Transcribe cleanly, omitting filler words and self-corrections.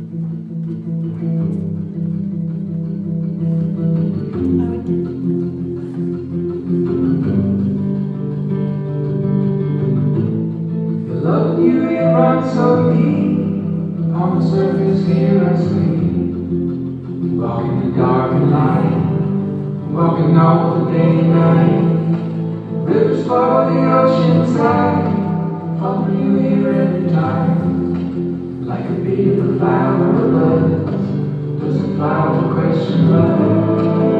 Love you, it runs so deep. On the surface here I sleep. Walking the dark and light, walking all the day and night. Rivers flow the ocean side, follow you here every time. Like a bee of a flower of love, does a flower question love?